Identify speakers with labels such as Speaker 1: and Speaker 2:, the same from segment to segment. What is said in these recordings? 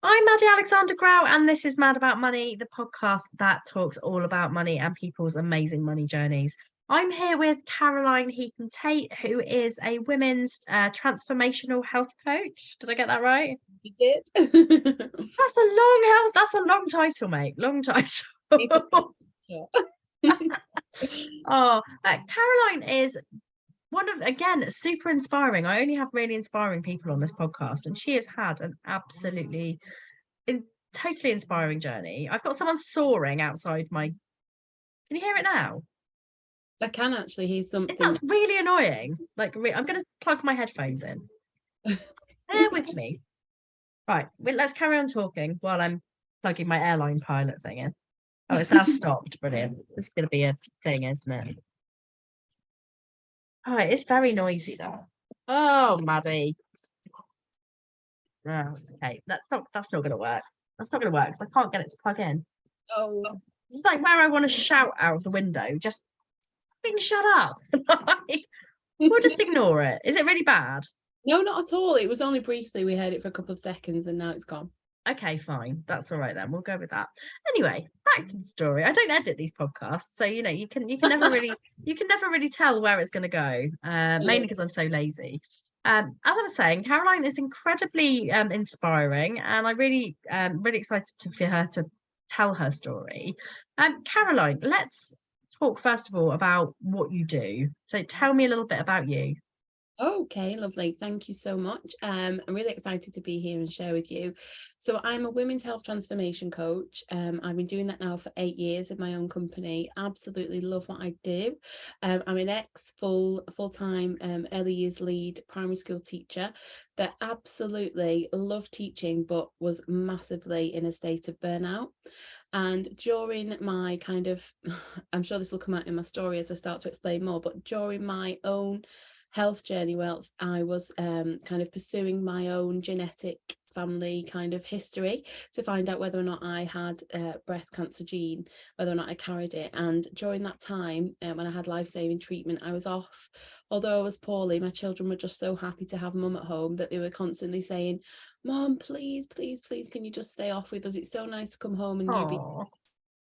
Speaker 1: I'm Maddy Alexander-Grout, and this is Mad About Money, the podcast that talks all about money and people's amazing money journeys. I'm here with Caroline Heaton-Tate, who is a women's transformational health coach. Did I get that right?
Speaker 2: You did.
Speaker 1: That's a long title, mate. Long title. Caroline is again, super inspiring. I only have really inspiring people on this podcast, and she has had an absolutely totally inspiring journey. I've got someone soaring outside my. Can you hear it now?
Speaker 2: I can actually hear something.
Speaker 1: That's really annoying. I'm going to plug my headphones in. Bear with me. Right, let's carry on talking while I'm plugging my airline pilot thing in. Oh, it's now stopped. Brilliant. This is going to be a thing, isn't it? Oh, it's very noisy though. Oh, Maddy. Oh, okay, that's not going to work. That's not going to work because I can't get it to plug in.
Speaker 2: Oh,
Speaker 1: it's like where I want to shout out of the window. Just shut up. We'll just ignore it. Is it really bad?
Speaker 2: No, not at all. It was only briefly. We heard it for a couple of seconds and now it's gone.
Speaker 1: Okay, fine. That's all right then. We'll go with that. Anyway, back to the story. I don't edit these podcasts, so you can never really tell where it's going to go. Mainly because I'm so lazy. As I was saying, Caroline is incredibly inspiring, and I'm really excited for her to tell her story. Caroline, let's talk first of all about what you do. So tell me a little bit about you.
Speaker 2: Okay, lovely. Thank you so much. I'm really excited to be here and share with you. So I'm a women's health transformation coach. I've been doing that now for 8 years in my own company. Absolutely love what I do. I'm an full-time early years lead primary school teacher that absolutely loved teaching, but was massively in a state of burnout. And during my I'm sure this will come out in my story as I start to explain more, but during my own health journey, whilst I was kind of pursuing my own genetic family kind of history to find out whether or not I had breast cancer gene, whether or not I carried it. And during that time, when I had life-saving treatment, I was off. Although I was poorly, my children were just so happy to have mum at home that they were constantly saying, "Mom, please, please, please, can you just stay off with us? It's so nice to come home and you be..."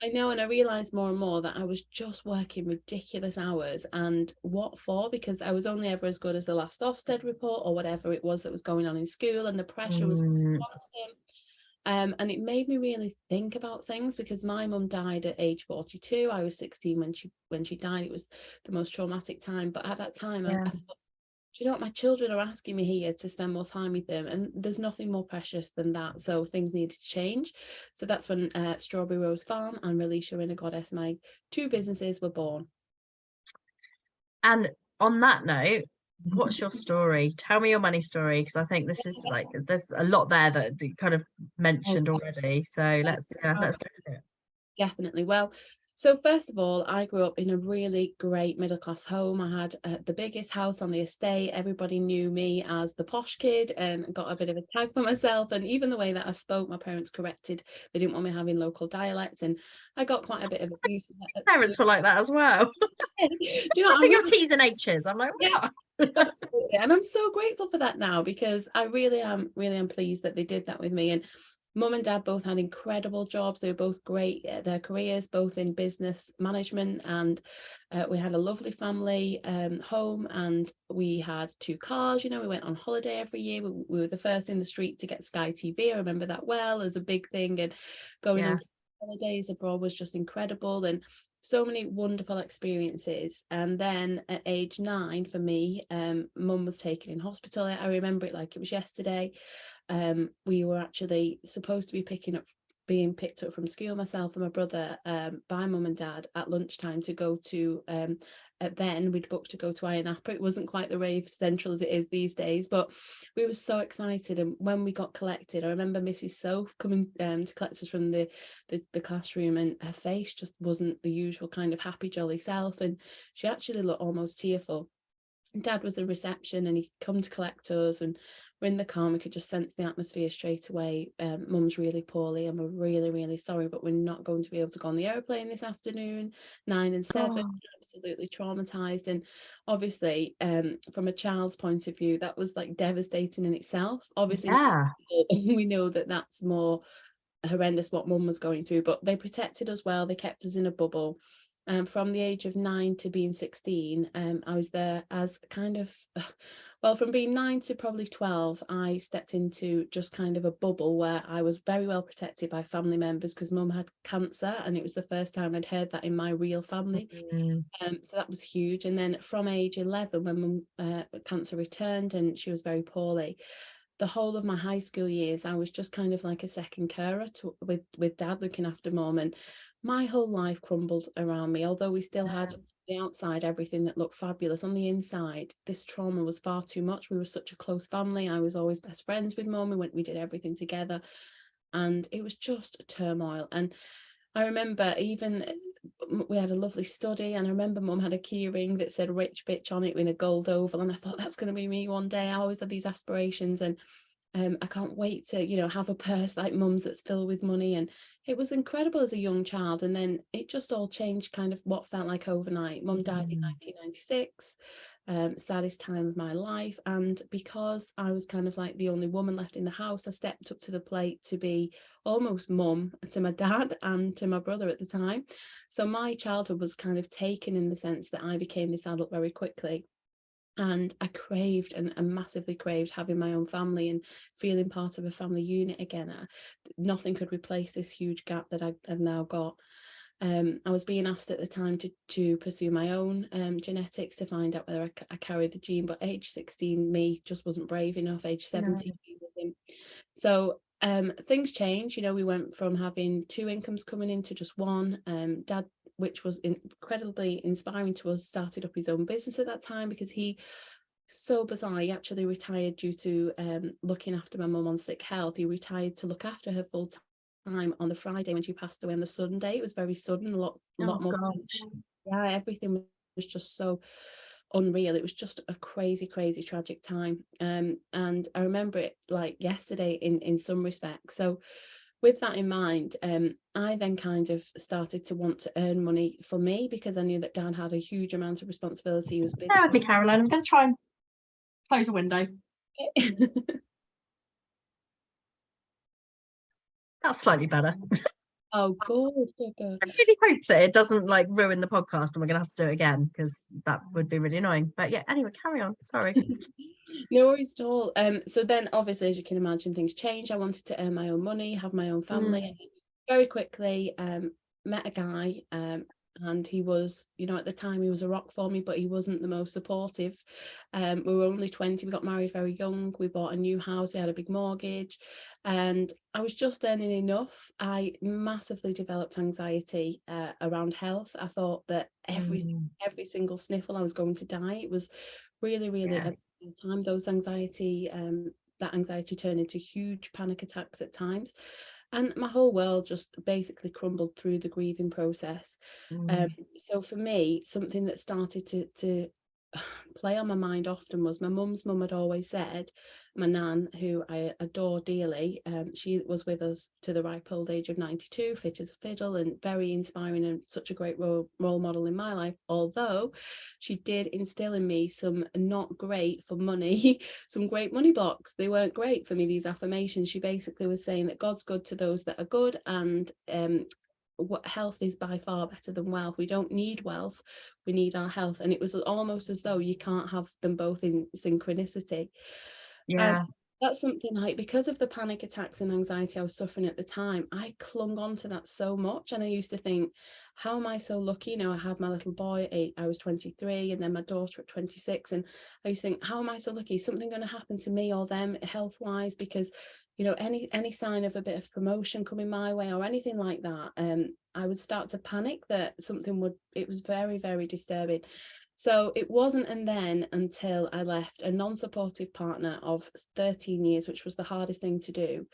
Speaker 2: I know, and I realised more and more that I was just working ridiculous hours, and what for? Because I was only ever as good as the last Ofsted report or whatever it was that was going on in school, and the pressure was constant. And it made me really think about things, because my mum died at age 42. I was 16 when she died. It was the most traumatic time. But at that time, I thought, do you know what, my children are asking me here to spend more time with them, and there's nothing more precious than that. So things needed to change. So that's when Strawberry Rose Farm and Release Your Inner Goddess, my 2 businesses, were born.
Speaker 1: And on that note, what's your story? Tell me your money story, because I think this is there's a lot there that you kind of mentioned already. So let's go through it.
Speaker 2: Definitely. Well, so first of all, I grew up in a really great middle-class home. I had the biggest house on the estate. Everybody knew me as the posh kid and got a bit of a tag for myself. And even the way that I spoke, my parents corrected. They didn't want me having local dialects, and I got quite a bit of abuse.
Speaker 1: Parents were like that as well.
Speaker 2: Do you know,
Speaker 1: your T's and H's. I'm like,
Speaker 2: yeah. Absolutely. And I'm so grateful for that now, because I really am pleased that they did that with me. And mum and dad both had incredible jobs. They were both great at their careers, both in business management, and we had a lovely family home, and we had 2 cars. You know, we went on holiday every year. We were the first in the street to get Sky TV. I remember that well as a big thing, and going on holidays abroad was just incredible, and so many wonderful experiences. And then at age 9 for me, mum was taken in hospital. I remember it like it was yesterday. We were actually supposed to be being picked up from school, myself and my brother, by mum and dad at lunchtime to go to then we'd booked to go to Iron Apple. It wasn't quite the rave central as it is these days, but we were so excited. And when we got collected, I remember Mrs. Soph coming to collect us from the classroom, and her face just wasn't the usual kind of happy jolly self, and she actually looked almost tearful. Dad was a reception and he'd come to collect us, and we're in the car and we could just sense the atmosphere straight away. Mum's really poorly and we're really, really sorry, but we're not going to be able to go on the airplane this afternoon. 9 and 7,
Speaker 1: Oh.
Speaker 2: absolutely traumatized. And obviously, from a child's point of view, that was like devastating in itself. Obviously,
Speaker 1: Yeah.
Speaker 2: we know that that's more horrendous what Mum was going through, but they protected us well. They kept us in a bubble. From the age of 9 to being 16, I was there as kind of, well, from being 9 to probably 12, I stepped into just kind of a bubble where I was very well protected by family members, because Mum had cancer and it was the first time I'd heard that in my real family. So that was huge. And then from age 11, when Mum cancer returned and she was very poorly, the whole of my high school years, I was just kind of like a second carer with Dad looking after Mum, and my whole life crumbled around me. Although we still had the outside everything that looked fabulous, on the inside this trauma was far too much. We were such a close family. I was always best friends with Mum. We did everything together, and it was just turmoil. And I remember even we had a lovely study, and I remember Mum had a key ring that said "rich bitch" on it in a gold oval, and I thought, that's going to be me one day. I always had these aspirations, and I can't wait to, have a purse like Mum's that's filled with money. And it was incredible as a young child. And then it just all changed kind of what felt like overnight. Mum died in 1996, saddest time of my life. And because I was kind of like the only woman left in the house, I stepped up to the plate to be almost mum to my dad and to my brother at the time. So my childhood was kind of taken in the sense that I became this adult very quickly. And I craved and massively craved having my own family and feeling part of a family unit again. Nothing could replace this huge gap that I've now got. I was being asked at the time to pursue my own genetics to find out whether I carried the gene, but age 16 me just wasn't brave enough. Age 17 me wasn't. So things changed. We went from having 2 incomes coming into just one. Dad, which was incredibly inspiring to us, started up his own business at that time, because he actually retired due to looking after my mum on sick health. He retired to look after her full time on the Friday when she passed away on the Sunday. It was very sudden, a lot more. Yeah, everything was just so unreal. It was just a crazy tragic time, and I remember it like yesterday in some respects. So with that in mind, I then kind of started to want to earn money for me, because I knew that Dad had a huge amount of responsibility. He was busy.
Speaker 1: Bear with me, Caroline. I'm going to try and close a window. That's slightly better.
Speaker 2: Oh, good.
Speaker 1: I really hope that it doesn't like ruin the podcast and we're going to have to do it again, because that would be really annoying. But yeah, anyway, carry on. Sorry.
Speaker 2: No worries at all. So then obviously, as you can imagine, things changed. I wanted to earn my own money, have my own family. Very quickly met a guy, and he was, at the time he was a rock for me, but he wasn't the most supportive. We were only 20. We got married very young. We bought a new house. We had a big mortgage, and I was just earning enough. I massively developed anxiety around health. I thought that every single sniffle I was going to die. It was really a time. That anxiety turned into huge panic attacks at times, and my whole world just basically crumbled through the grieving process. So for me, something that started to play on my mind often was my mum's mum had always said, my nan, who I adore dearly, she was with us to the ripe old age of 92, fit as a fiddle, and very inspiring and such a great role model in my life. Although she did instill in me some not great for money, some great money blocks. They weren't great for me, these affirmations. She basically was saying that God's good to those that are good, and what health is by far better than wealth. We don't need wealth, we need our health. And it was almost as though you can't have them both in synchronicity. And that's something like, because of the panic attacks and anxiety I was suffering at the time, I clung on to that so much. And I used to think, how am I so lucky? I had my little boy, I was 23, and then my daughter at 26. And I used to think, how am I so lucky? Is something going to happen to me or them health wise? Because any sign of a bit of promotion coming my way or anything like that, I would start to panic that it was very, very disturbing. So it wasn't until I left a non-supportive partner of 13 years, which was the hardest thing to do,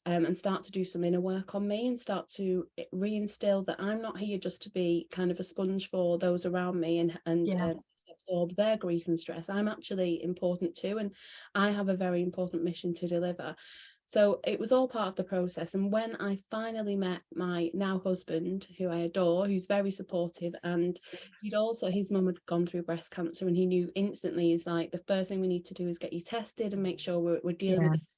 Speaker 2: and start to do some inner work on me and start to reinstill that I'm not here just to be kind of a sponge for those around me and absorb their grief and stress. I'm actually important too, and I have a very important mission to deliver. So it was all part of the process. And when I finally met my now husband, who I adore, who's very supportive, and his mum had gone through breast cancer, and he knew instantly, is like, the first thing we need to do is get you tested and make sure we're dealing with this.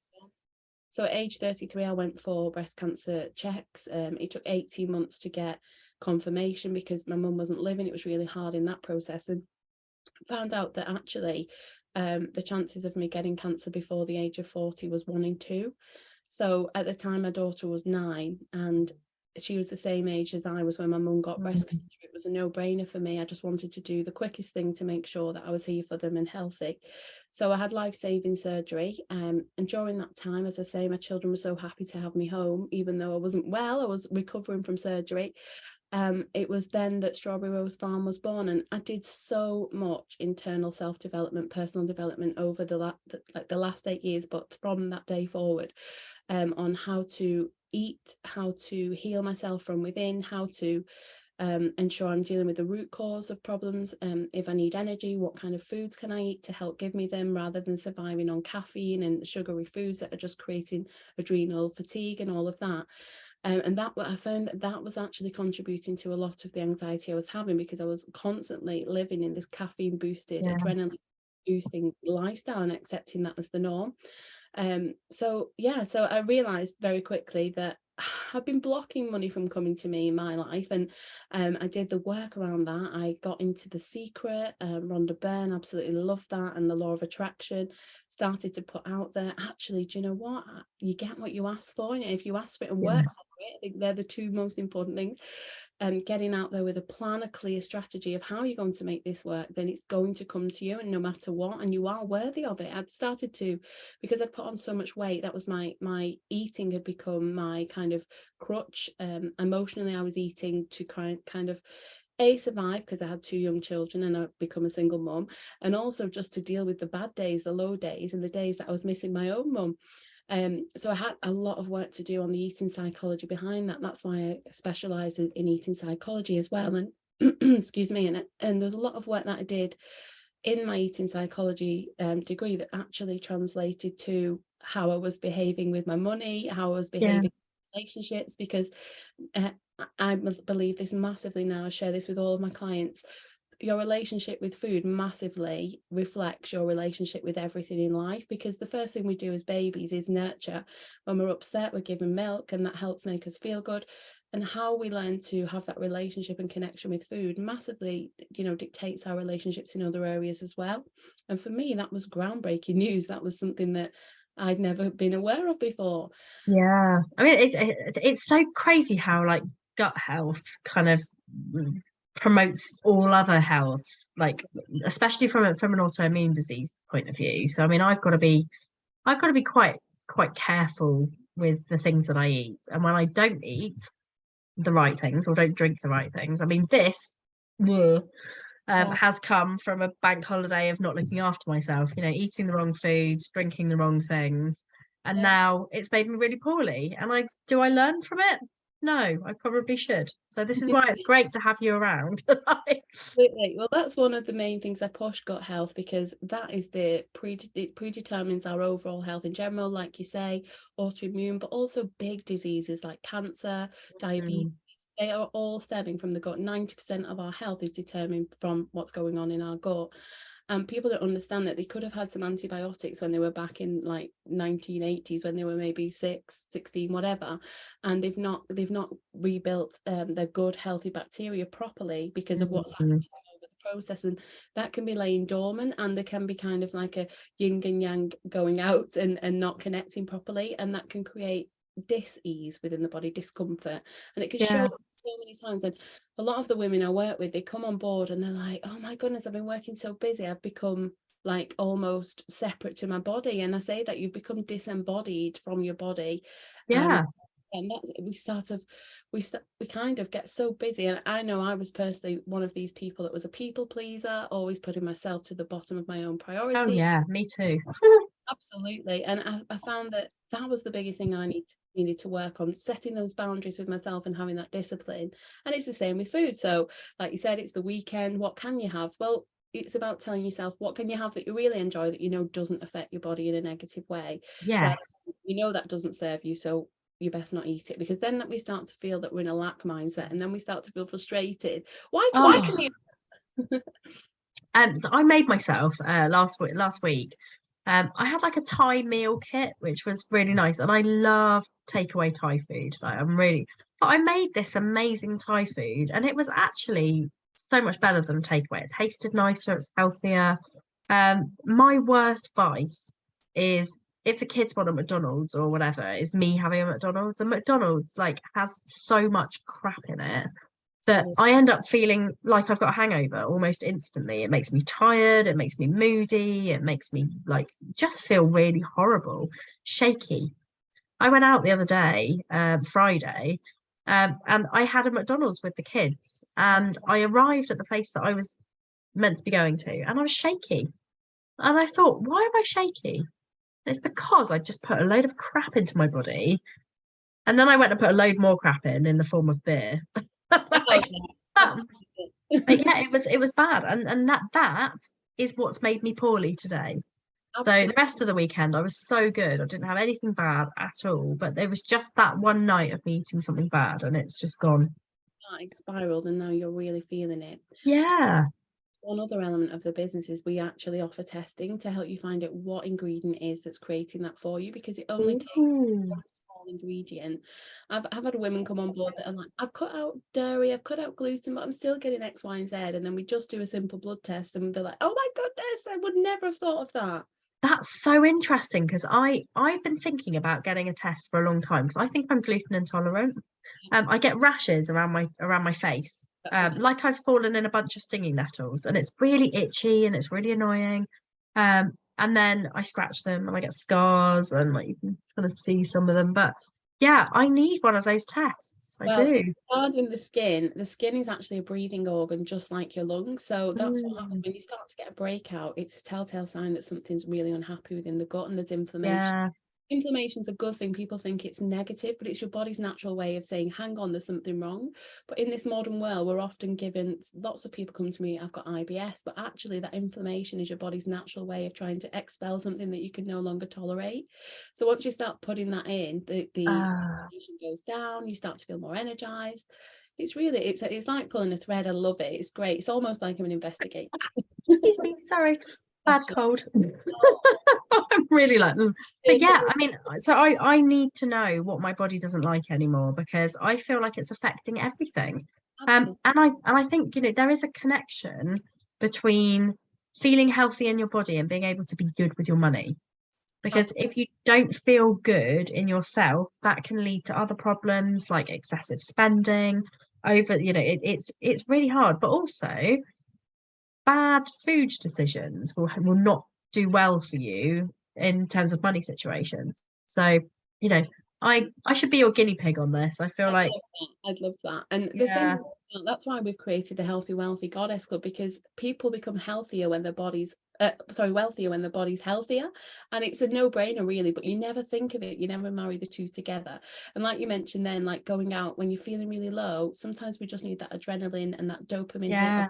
Speaker 2: So at age 33, I went for breast cancer checks. It took 18 months to get confirmation because my mum wasn't living. It was really hard in that process, and found out that actually the chances of me getting cancer before the age of 40 was 1 in 2. So at the time, my daughter was 9, and she was the same age as I was when my mum got breast cancer. It was a no-brainer for me. I just wanted to do the quickest thing to make sure that I was here for them and healthy. So I had life-saving surgery, and during that time, as I say, my children were so happy to have me home, even though I wasn't well. I was recovering from surgery. It was then that Strawberry Rose Farm was born, and I did so much internal self-development, personal development over the last 8 years, but from that day forward, on how to eat, how to heal myself from within, how to ensure I'm dealing with the root cause of problems. If I need energy, what kind of foods can I eat to help give me them, rather than surviving on caffeine and sugary foods that are just creating adrenal fatigue and all of that. And that, I found that was actually contributing to a lot of the anxiety I was having, because I was constantly living in this caffeine boosted, adrenaline boosting lifestyle and accepting that as the norm. So I realized very quickly that I've been blocking money from coming to me in my life, and I did the work around that. I got into The Secret, Rhonda Byrne, absolutely loved that, and the Law of Attraction. Started to put out there, actually, do you know what, you get what you ask for, and if you ask for it and work for it, I think they're the two most important things. Getting out there with a plan, a clear strategy of how you're going to make this work, then it's going to come to you, and no matter what, and you are worthy of it. I'd started to, because I'd put on so much weight, that was my eating had become my kind of crutch. Emotionally, I was eating to kind of survive, because I had 2 young children and I'd become a single mum, and also just to deal with the bad days, the low days, and the days that I was missing my own mum. So I had a lot of work to do on the eating psychology behind that. That's why I specialised in eating psychology as well. And excuse me, and there's a lot of work that I did in my eating psychology degree that actually translated to how I was behaving with my money, how I was behaving in relationships, because I believe this massively now. I share this with all of my clients. Your relationship with food massively reflects your relationship with everything in life, because the first thing we do as babies is nurture. When we're upset, we're given milk, and that helps make us feel good. And how we learn to have that relationship and connection with food massively, dictates our relationships in other areas as well. And for me, that was groundbreaking news. That was something that I'd never been aware of before.
Speaker 1: I mean, it's so crazy how, like, gut health kind of promotes all other health, like, especially from an autoimmune disease point of view. So I mean, I've got to be quite careful with the things that I eat, and when I don't eat the right things or don't drink the right things, I mean, this has come from a bank holiday of not looking after myself, eating the wrong foods, drinking the wrong things, and now it's made me really poorly. And do I learn from it? No, I probably should. So this is why it's great to have you around.
Speaker 2: Absolutely. Well, that's one of the main things I push, gut health, because that is it predetermines our overall health in general, like you say, autoimmune, but also big diseases like cancer, diabetes. They are all stemming from the gut. 90% of our health is determined from what's going on in our gut. And people don't understand that they could have had some antibiotics when they were back in like 1980s, when they were maybe 6, 16, whatever, and they've not rebuilt their good healthy bacteria properly because of what's happened to them over the process. And that can be laying dormant, and there can be kind of like a yin and yang going out and not connecting properly, and that can create dis-ease within the body, discomfort, and it can show up so many times. And a lot of the women I work with, they come on board and they're like, oh my goodness, I've been working so busy, I've become like almost separate to my body. And I say that you've become disembodied from your body. And that's, we kind of get so busy. And I know I was personally one of these people that was a people pleaser, always putting myself to the bottom of my own priority.
Speaker 1: Oh yeah, me too.
Speaker 2: Absolutely. And I found that was the biggest thing I needed to work on, setting those boundaries with myself and having that discipline. And it's the same with food. So like you said, it's the weekend. What can you have? Well, it's about telling yourself, what can you have that you really enjoy that you know doesn't affect your body in a negative way. Well,
Speaker 1: Yes.
Speaker 2: you know that doesn't serve you, so you best not eat it, because then that we start to feel that we're in a lack mindset, and then we start to feel frustrated. Why can
Speaker 1: Oh,
Speaker 2: you?
Speaker 1: so I made myself last week. I had like a Thai meal kit, which was really nice, and I love takeaway Thai food. Like but I made this amazing Thai food, and it was actually so much better than takeaway. It tasted nicer, it's healthier. My worst vice is if the kids want a McDonald's or whatever, is me having a McDonald's. And McDonald's like has so much crap in it that I end up feeling like I've got a hangover almost instantly. It makes me tired, it makes me moody, it makes me like just feel really horrible, shaky. I went out the other day, Friday, and I had a McDonald's with the kids, and I arrived at the place that I was meant to be going to, and I was shaky. And I thought, why am I shaky? And it's because I just put a load of crap into my body, and then I went and put a load more crap in the form of beer. Like, yeah, it was bad, and that is what's made me poorly today. So the rest of the weekend I was so good. I didn't have anything bad at all, but there was just that one night of me eating something bad, and it's just gone.
Speaker 2: It spiraled, and now you're really feeling it.
Speaker 1: Yeah.
Speaker 2: One other element of the business is we actually offer testing to help you find out what ingredient is that's creating that for you, because it only takes one small ingredient. I've had women come on board that are like, I've cut out dairy, I've cut out gluten, but I'm still getting X, Y, and Z. And then we just do a simple blood test, and they're like, oh my goodness, I would never have thought of that.
Speaker 1: That's so interesting because I've been thinking about getting a test for a long time because I think I'm gluten intolerant. I get rashes around my face, like I've fallen in a bunch of stinging nettles, and it's really itchy and it's really annoying. And then I scratch them and I get scars, and like you can kind of see some of them. But yeah, I need one of those tests. I do.
Speaker 2: Regarding the skin is actually a breathing organ, just like your lungs. So that's what happens when you start to get a breakout. It's a telltale sign that something's really unhappy within the gut, and there's inflammation.
Speaker 1: Yeah.
Speaker 2: Inflammation's a good thing. People think it's negative, but it's your body's natural way of saying, hang on, there's something wrong. But in this modern world, we're often given, lots of people come to me, I've got IBS, but actually that inflammation is your body's natural way of trying to expel something that you can no longer tolerate. So once you start putting that in, the inflammation goes down, you start to feel more energized. It's really, it's like pulling a thread. I love it. It's great. It's almost like I'm an investigator.
Speaker 1: Excuse me, sorry. Bad cold. I'm really like, but yeah, I mean, so I need to know what my body doesn't like anymore because I feel like it's affecting everything. And I think, you know, there is a connection between feeling healthy in your body and being able to be good with your money. Because if you don't feel good in yourself, that can lead to other problems like excessive spending over, you know, it's really hard. But also bad food decisions will not do well for you in terms of money situations. So, you know, I should be your guinea pig on this. I feel like
Speaker 2: I'd love that. And the thing is, that's why we've created the Healthy Wealthy Goddess Club, because people become healthier when their body's wealthier when the body's healthier. And it's a no-brainer really, but you never think of it, you never marry the two together. And like you mentioned then, like going out when you're feeling really low, sometimes we just need that adrenaline and that dopamine hit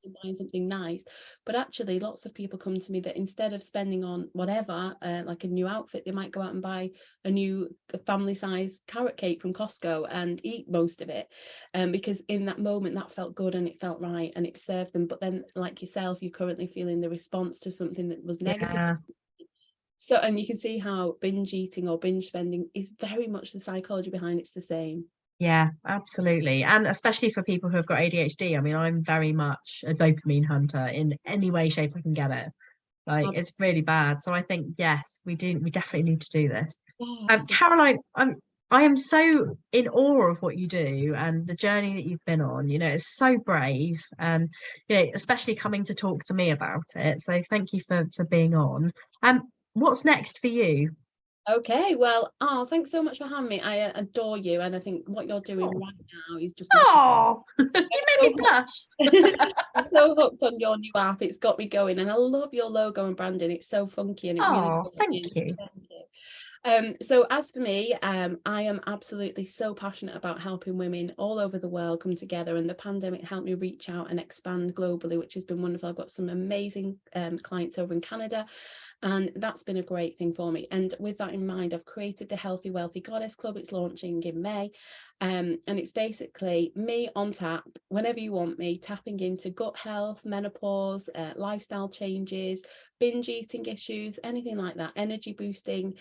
Speaker 2: of buying something nice. But actually lots of people come to me that instead of spending on whatever, like a new outfit, they might go out and buy a new family size carrot cake from Costco and eat most of it, because in that moment that felt good and it felt right and it served them. But then like yourself, you're currently feeling the response to something that was negative. So, and you can see how binge eating or binge spending is very much the psychology behind it's the same.
Speaker 1: Yeah, absolutely. And especially for people who have got ADHD. I mean, I'm very much a dopamine hunter in any way, shape I can get it. Like it's really bad. So I think, yes, we definitely need to do this. Caroline, I am so in awe of what you do and the journey that you've been on. You know, it's so brave and, you know, especially coming to talk to me about it. So thank you for being on. What's next for you?
Speaker 2: Okay, well, thanks so much for having me. I adore you, and I think what you're doing right now is just
Speaker 1: you made me blush.
Speaker 2: I'm so hooked on your new app. It's got me going, and I love your logo and branding. It's so funky, and it really
Speaker 1: thank you.
Speaker 2: So as for me, I am absolutely so passionate about helping women all over the world come together, and the pandemic helped me reach out and expand globally, which has been wonderful. I've got some amazing clients over in Canada, and that's been a great thing for me. And with that in mind, I've created the Healthy Wealthy Goddess Club. It's launching in May, and it's basically me on tap whenever you want me, tapping into gut health, menopause, lifestyle changes, binge eating issues, anything like that, energy boosting,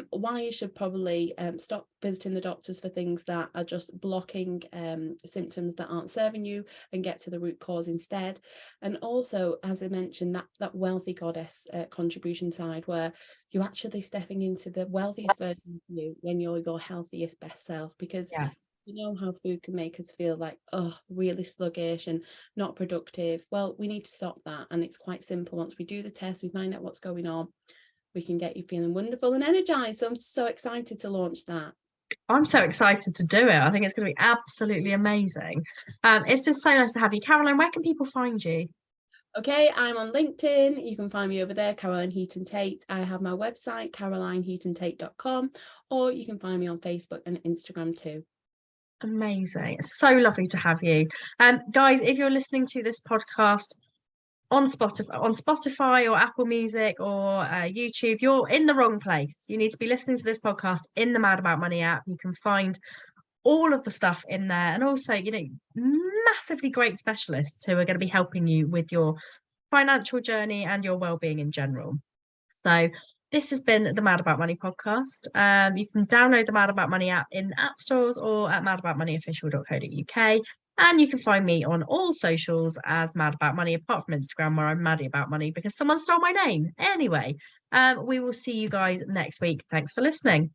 Speaker 2: why you should probably stop visiting the doctors for things that are just blocking symptoms that aren't serving you, and get to the root cause instead. And also, as I mentioned, that wealthy goddess contribution side, where you're actually stepping into the wealthiest version of you when you're your healthiest best self, because you know how food can make us feel like, oh, really sluggish and not productive. Well, we need to stop that. And it's quite simple. Once we do the test, we find out what's going on, we can get you feeling wonderful and energized. So I'm so excited to launch that.
Speaker 1: I'm so excited to do it. I think it's going to be absolutely amazing. It's been so nice to have you. Caroline, where can people find you?
Speaker 2: Okay, I'm on LinkedIn. You can find me over there, Caroline Heaton-Tate. I have my website, carolineheatontate.com, or you can find me on Facebook and Instagram too.
Speaker 1: Amazing. It's so lovely to have you. Guys, if you're listening to this podcast on Spotify or Apple Music or YouTube, you're in the wrong place. You need to be listening to this podcast in the Mad About Money app. You can find all of the stuff in there, and also, you know, massively great specialists who are going to be helping you with your financial journey and your well-being in general. So this has been the Mad About Money podcast. You can download the Mad About Money app in app stores or at madaboutmoneyofficial.co.uk. And you can find me on all socials as Mad About Money, apart from Instagram, where I'm Maddy About Money because someone stole my name. Anyway, we will see you guys next week. Thanks for listening.